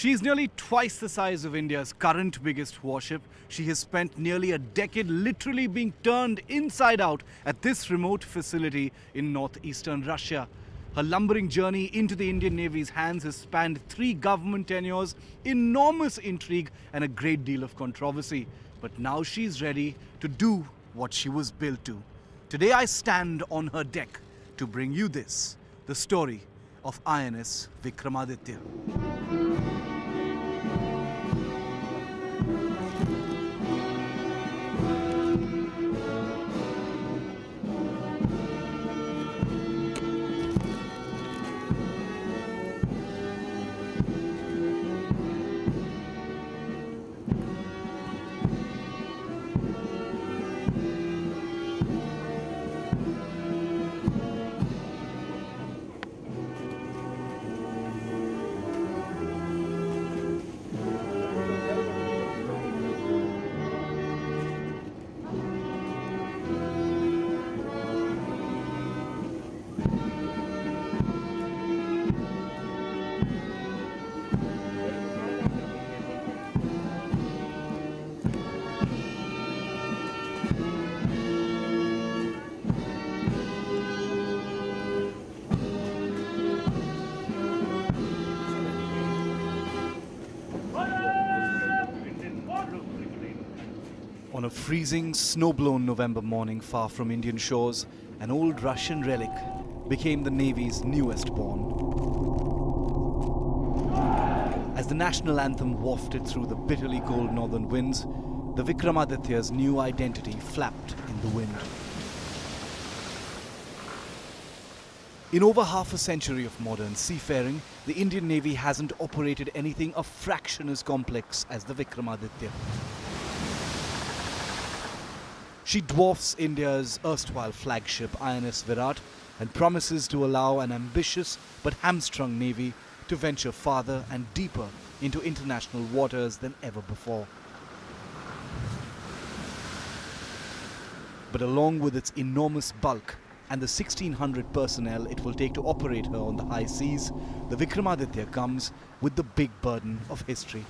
She's nearly twice the size of India's current biggest warship. She has spent nearly a decade literally being turned inside out at this remote facility in northeastern Russia. Her lumbering journey into the Indian Navy's hands has spanned 3 government tenures, enormous intrigue and a great deal of controversy. But now she's ready to do what she was built to. Today I stand on her deck to bring you this, the story of INS Vikramaditya. On a freezing, snow-blown November morning far from Indian shores, an old Russian relic became the Navy's newest born. As the national anthem wafted through the bitterly cold northern winds, the Vikramaditya's new identity flapped in the wind. In over half a century of modern seafaring, the Indian Navy hasn't operated anything a fraction as complex as the Vikramaditya. She dwarfs India's erstwhile flagship INS Virat and promises to allow an ambitious but hamstrung navy to venture farther and deeper into international waters than ever before. But along with its enormous bulk and the 1,600 personnel it will take to operate her on the high seas, the Vikramaditya comes with the big burden of history.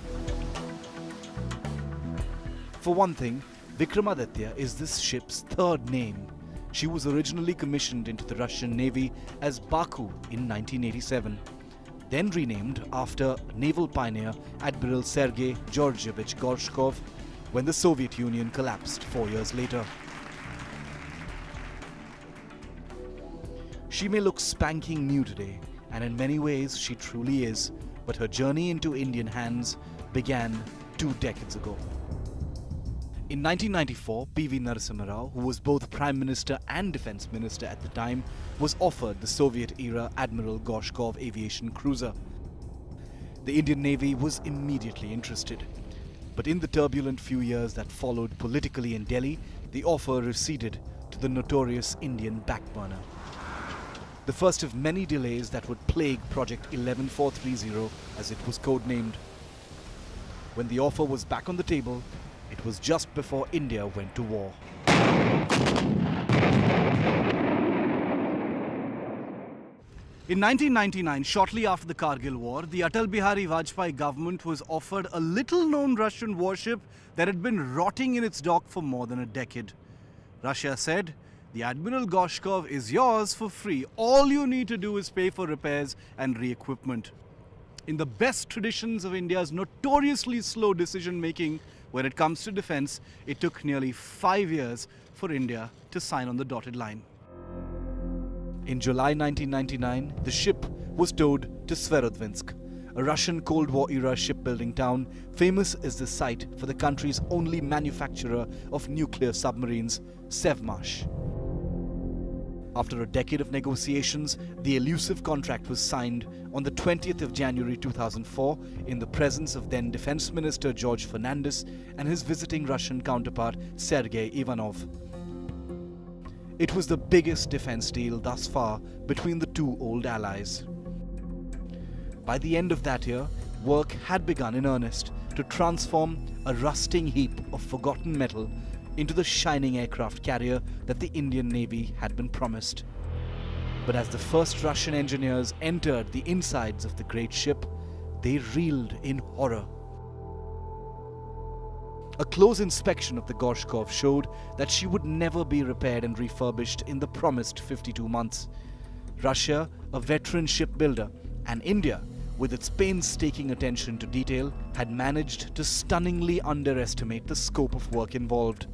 For one thing, Vikramaditya is this ship's third name. She was originally commissioned into the Russian Navy as Baku in 1987, then renamed after naval pioneer Admiral Sergei Georgievich Gorshkov when the Soviet Union collapsed 4 years later. She may look spanking new today, and in many ways she truly is, but her journey into Indian hands began 2 decades ago. In 1994, P.V. Narasimha Rao, who was both Prime Minister and Defence Minister at the time, was offered the Soviet-era Admiral Gorshkov aviation cruiser. The Indian Navy was immediately interested. But in the turbulent few years that followed politically in Delhi, the offer receded to the notorious Indian back burner. The first of many delays that would plague Project 11430, as it was codenamed. When the offer was back on the table, it was just before India went to war. In 1999, shortly after the Kargil War, the Atal Bihari Vajpayee government was offered a little-known Russian warship that had been rotting in its dock for more than a decade. Russia said, "The Admiral Gorshkov is yours for free. All you need to do is pay for repairs and re-equipment." In the best traditions of India's notoriously slow decision-making when it comes to defense, it took nearly 5 years for India to sign on the dotted line. In July 1999, the ship was towed to Sverodvinsk, a Russian Cold War-era shipbuilding town famous as the site for the country's only manufacturer of nuclear submarines, Sevmash. After a decade of negotiations, the elusive contract was signed on the 20th of January 2004 in the presence of then Defense Minister George Fernandez and his visiting Russian counterpart Sergei Ivanov. It was the biggest defense deal thus far between the two old allies. By the end of that year, work had begun in earnest to transform a rusting heap of forgotten metal into the shining aircraft carrier that the Indian Navy had been promised. But as the first Russian engineers entered the insides of the great ship, they reeled in horror. A close inspection of the Gorshkov showed that she would never be repaired and refurbished in the promised 52 months. Russia, a veteran shipbuilder, and India, with its painstaking attention to detail, had managed to stunningly underestimate the scope of work involved.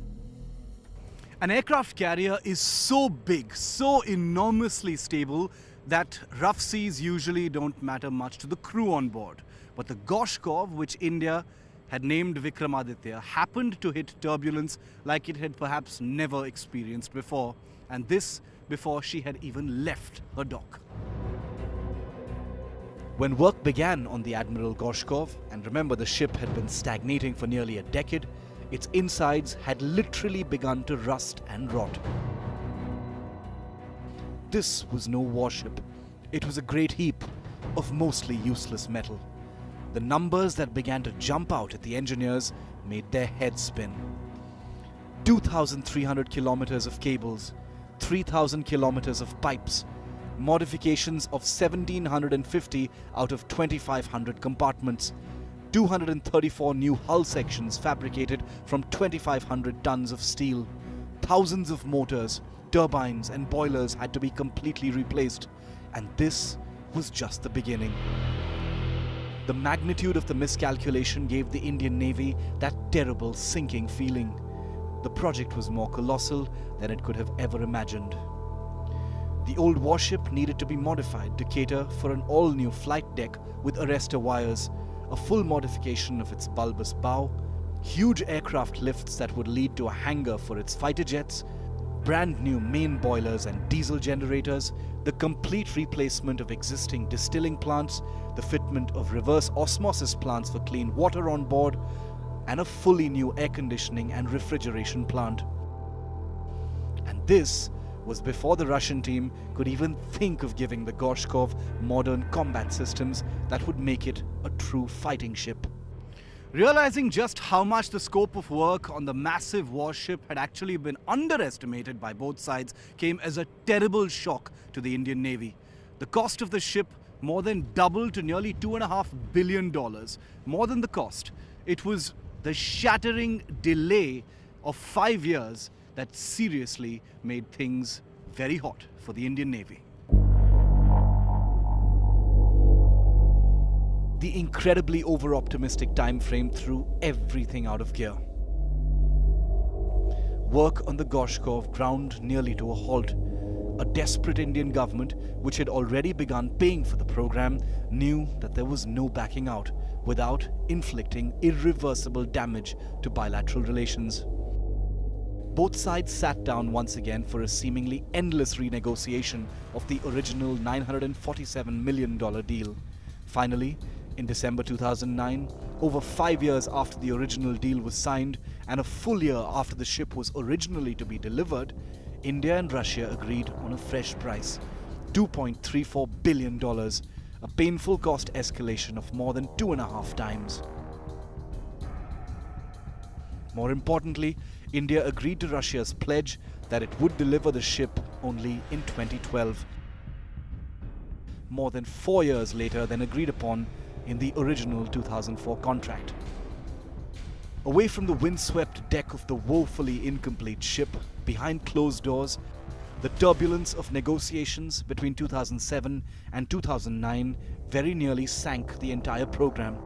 An aircraft carrier is so big, so enormously stable, that rough seas usually don't matter much to the crew on board. But the Gorshkov, which India had named Vikramaditya, happened to hit turbulence like it had perhaps never experienced before, and this before she had even left her dock. When work began on the Admiral Gorshkov, and remember the ship had been stagnating for nearly a decade, its insides had literally begun to rust and rot. This was no warship. It was a great heap of mostly useless metal. The numbers that began to jump out at the engineers made their heads spin. 2,300 kilometers of cables, 3,000 kilometers of pipes, modifications of 1,750 out of 2,500 compartments, 234 new hull sections fabricated from 2,500 tons of steel, thousands of motors, turbines and boilers had to be completely replaced, and this was just the beginning. The magnitude of the miscalculation gave the Indian Navy that terrible sinking feeling. The project was more colossal than it could have ever imagined. The old warship needed to be modified to cater for an all-new flight deck with arrestor wires, a full modification of its bulbous bow, huge aircraft lifts that would lead to a hangar for its fighter jets, brand new main boilers and diesel generators, the complete replacement of existing distilling plants, the fitment of reverse osmosis plants for clean water on board, and a fully new air conditioning and refrigeration plant. And this was before the Russian team could even think of giving the Gorshkov modern combat systems that would make it a true fighting ship. Realizing just how much the scope of work on the massive warship had actually been underestimated by both sides came as a terrible shock to the Indian Navy. The cost of the ship more than doubled to nearly $2.5 billion. More than the cost, it was the shattering delay of 5 years that seriously made things very hot for the Indian Navy. The incredibly over-optimistic time frame threw everything out of gear. Work on the Gorshkov ground nearly to a halt. A desperate Indian government, which had already begun paying for the program, knew that there was no backing out without inflicting irreversible damage to bilateral relations. Both sides sat down once again for a seemingly endless renegotiation of the original $947 million deal. Finally, in December 2009, over 5 years after the original deal was signed and a full year after the ship was originally to be delivered, India and Russia agreed on a fresh price, $2.34 billion, a painful cost escalation of more than 2.5 times. More importantly, India agreed to Russia's pledge that it would deliver the ship only in 2012, more than 4 years later than agreed upon in the original 2004 contract. Away from the windswept deck of the woefully incomplete ship, behind closed doors, the turbulence of negotiations between 2007 and 2009 very nearly sank the entire program.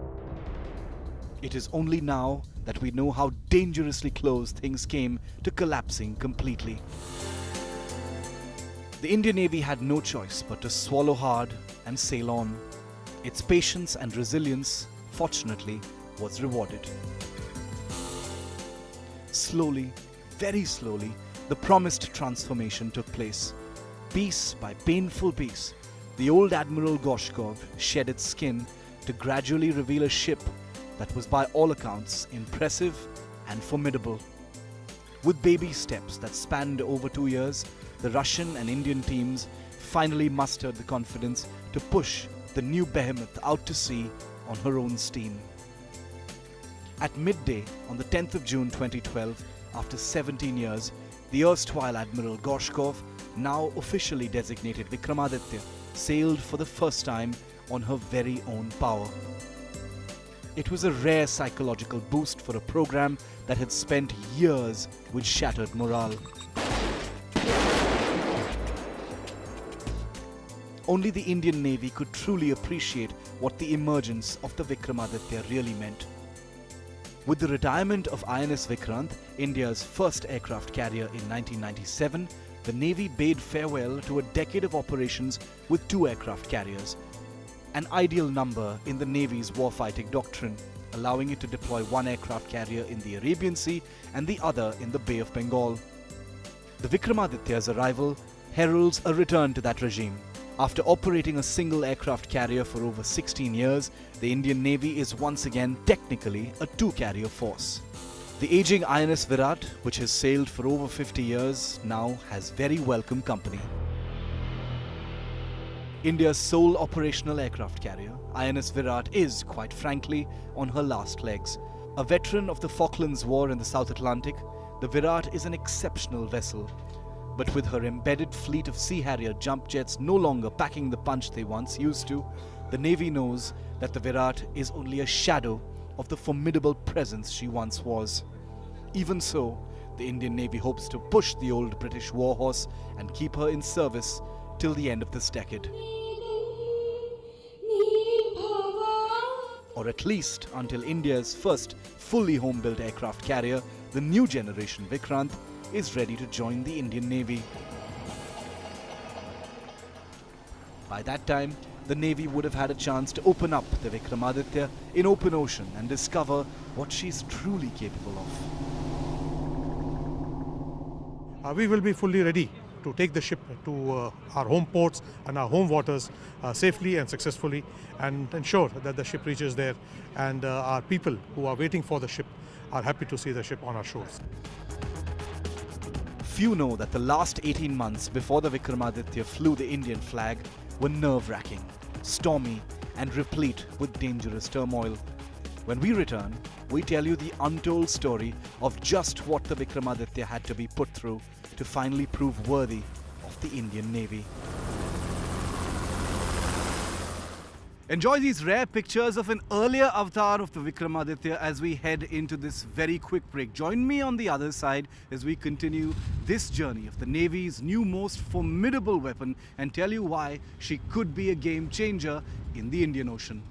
It is only now that we know how dangerously close things came to collapsing completely. The Indian Navy had no choice but to swallow hard and sail on. Its patience and resilience, fortunately, was rewarded. Slowly, very slowly, the promised transformation took place. Piece by painful piece, the old Admiral Gorshkov shed its skin to gradually reveal a ship that was by all accounts impressive and formidable. With baby steps that spanned over 2 years, the Russian and Indian teams finally mustered the confidence to push the new behemoth out to sea on her own steam. At midday on the 10th of June 2012, after 17 years, the erstwhile Admiral Gorshkov, now officially designated Vikramaditya, sailed for the first time on her very own power. It was a rare psychological boost for a program that had spent years with shattered morale. Only the Indian Navy could truly appreciate what the emergence of the Vikramaditya really meant. With the retirement of INS Vikrant, India's first aircraft carrier in 1997, the Navy bade farewell to a decade of operations with 2 aircraft carriers, an ideal number in the Navy's warfighting doctrine, allowing it to deploy 1 aircraft carrier in the Arabian Sea and the other in the Bay of Bengal. The Vikramaditya's arrival heralds a return to that regime. After operating a single aircraft carrier for over 16 years, the Indian Navy is once again technically a 2-carrier force. The aging INS Virat, which has sailed for over 50 years, now has very welcome company. India's sole operational aircraft carrier, INS Virat is, quite frankly, on her last legs. A veteran of the Falklands War in the South Atlantic, the Virat is an exceptional vessel. But with her embedded fleet of Sea Harrier jump jets no longer packing the punch they once used to, the Navy knows that the Virat is only a shadow of the formidable presence she once was. Even so, the Indian Navy hopes to push the old British warhorse and keep her in service till the end of this decade. Or at least until India's first fully home-built aircraft carrier, the new generation Vikrant, is ready to join the Indian Navy. By that time, the Navy would have had a chance to open up the Vikramaditya in open ocean and discover what she's truly capable of. We will be fully ready to take the ship to our home ports and our home waters safely and successfully, and ensure that the ship reaches there, and our people who are waiting for the ship are happy to see the ship on our shores. Few know that the last 18 months before the Vikramaditya flew the Indian flag were nerve-wracking, stormy and replete with dangerous turmoil. When we return, we tell you the untold story of just what the Vikramaditya had to be put through to finally prove worthy of the Indian Navy. Enjoy these rare pictures of an earlier avatar of the Vikramaditya as we head into this very quick break. Join me on the other side as we continue this journey of the Navy's new most formidable weapon and tell you why she could be a game changer in the Indian Ocean.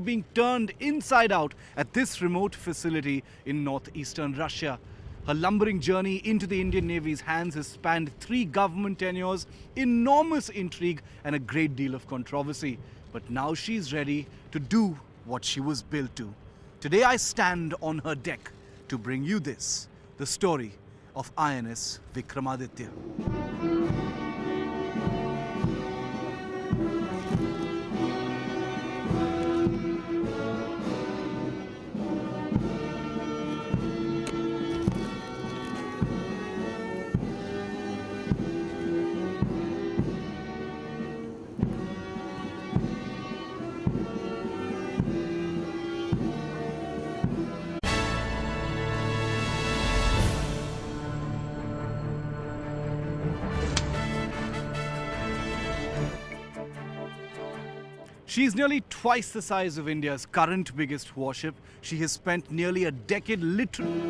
Being turned inside out at this remote facility in northeastern Russia. Her lumbering journey into the Indian Navy's hands has spanned 3 government tenures, enormous intrigue and a great deal of controversy. But now she's ready to do what she was built to. Today I stand on her deck to bring you this, the story of INS Vikramaditya. She's nearly twice the size of India's current biggest warship. She has spent nearly a decade literally